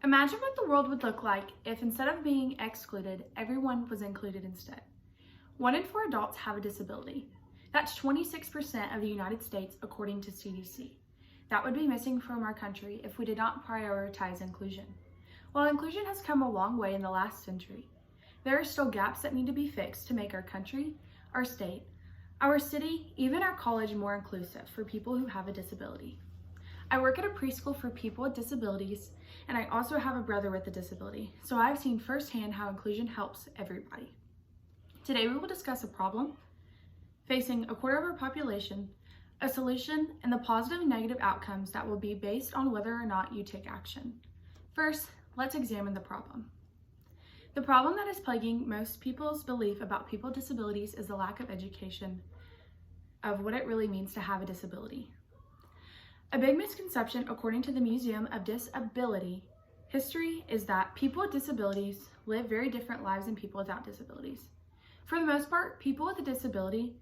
Imagine what the world would look like if instead of being excluded, everyone was included instead. 1 in 4 adults have a disability. That's 26% of the United States according to CDC. That would be missing from our country if we did not prioritize inclusion. While inclusion has come a long way in the last century, there are still gaps that need to be fixed to make our country, our state, our city, even our college more inclusive for people who have a disability. I work at a preschool for people with disabilities, and I also have a brother with a disability, so I've seen firsthand how inclusion helps everybody. Today we will discuss a problem facing a quarter of our population, a solution, and the positive and negative outcomes that will be based on whether or not you take action. First, let's examine the problem. The problem that is plaguing most people's belief about people with disabilities is the lack of education of what it really means to have a disability. A big misconception, according to the Museum of Disability History, is that people with disabilities live very different lives than people without disabilities. For the most part, people with a disability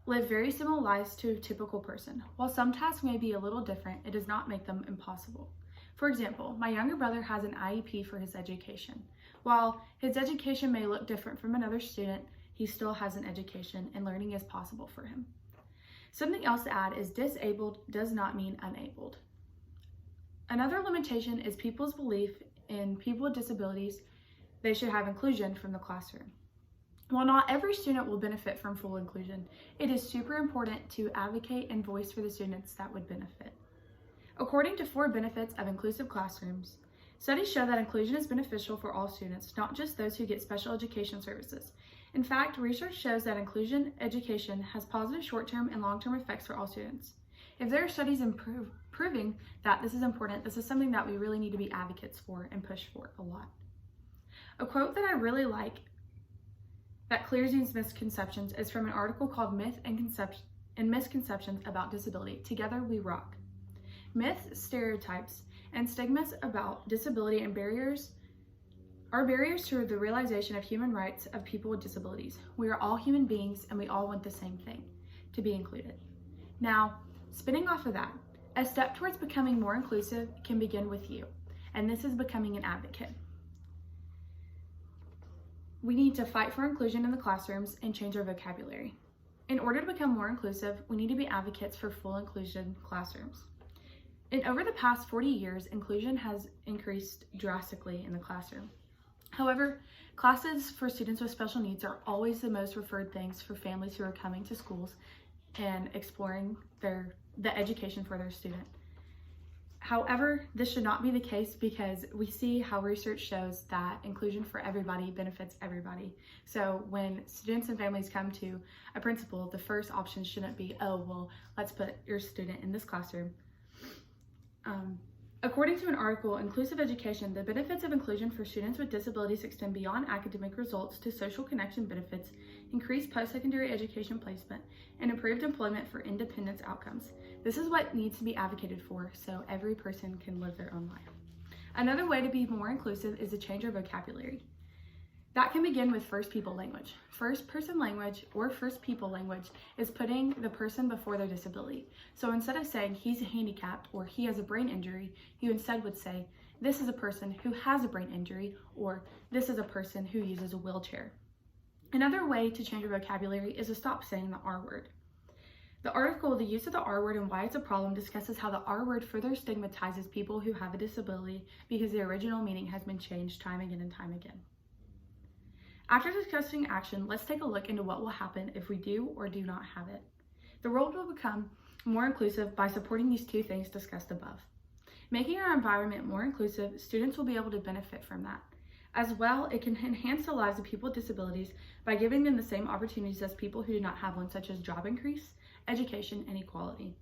live very similar lives to a typical person. While some tasks may be a little different, it does not make them impossible. For example, my younger brother has an IEP for his education. While his education may look different from another student, he still has an education and learning is possible for him. Something else to add is disabled does not mean unabled. Another limitation is people's belief in people with disabilities, they should have inclusion from the classroom. While not every student will benefit from full inclusion, it is super important to advocate and voice for the students that would benefit. According to 4 benefits of inclusive classrooms, studies show that inclusion is beneficial for all students, not just those who get special education services. In fact, research shows that inclusion education has positive short-term and long-term effects for all students. If there are studies proving that this is important, this is something that we really need to be advocates for and push for a lot. A quote that I really like that clears these misconceptions is from an article called Myth and Misconceptions About Disability. Together we rock. Myths, stereotypes, and stigmas about disability and barriers are barriers to the realization of human rights of people with disabilities. We are all human beings and we all want the same thing, to be included. Now, spinning off of that, a step towards becoming more inclusive can begin with you, and this is becoming an advocate. We need to fight for inclusion in the classrooms and change our vocabulary. In order to become more inclusive, we need to be advocates for full inclusion classrooms. And over the past 40 years, inclusion has increased drastically in the classroom. However, classes for students with special needs are always the most referred things for families who are coming to schools and exploring the education for their student. However, this should not be the case because we see how research shows that inclusion for everybody benefits everybody. So when students and families come to a principal, the first option shouldn't be, oh, well, let's put your student in this classroom. According to an article, Inclusive Education, the benefits of inclusion for students with disabilities extend beyond academic results to social connection benefits, increased post-secondary education placement, and improved employment for independence outcomes. This is what needs to be advocated for so every person can live their own life. Another way to be more inclusive is to change our vocabulary. That can begin with first people language. First person language or first people language is putting the person before their disability. So instead of saying he's handicapped or he has a brain injury, you instead would say this is a person who has a brain injury or this is a person who uses a wheelchair. Another way to change your vocabulary is to stop saying the R word. The article, The Use of the R Word and Why It's a Problem, discusses how the R word further stigmatizes people who have a disability because the original meaning has been changed time again and time again. After discussing action, let's take a look into what will happen if we do or do not have it. The world will become more inclusive by supporting these 2 things discussed above. Making our environment more inclusive, students will be able to benefit from that. As well, it can enhance the lives of people with disabilities by giving them the same opportunities as people who do not have one, such as job increase, education, and equality.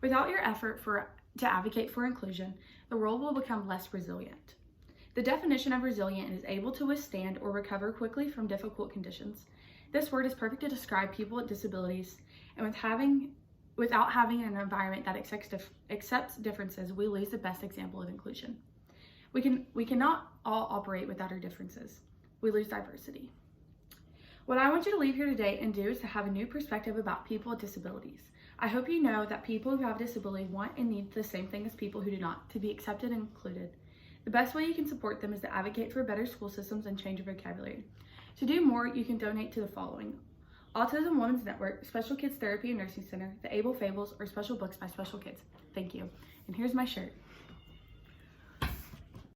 Without your effort to advocate for inclusion, the world will become less resilient. The definition of resilient is able to withstand or recover quickly from difficult conditions. This word is perfect to describe people with disabilities, and without having an environment that accepts differences, we lose the best example of inclusion. We cannot all operate without our differences. We lose diversity. What I want you to leave here today and do is to have a new perspective about people with disabilities. I hope you know that people who have a disability want and need the same thing as people who do not, to be accepted and included. The best way you can support them is to advocate for better school systems and change your vocabulary. To do more, you can donate to the following: Autism Women's Network, Special Kids Therapy and Nursing Center, the Able Fables, or Special Books by Special Kids. Thank you. And here's my shirt.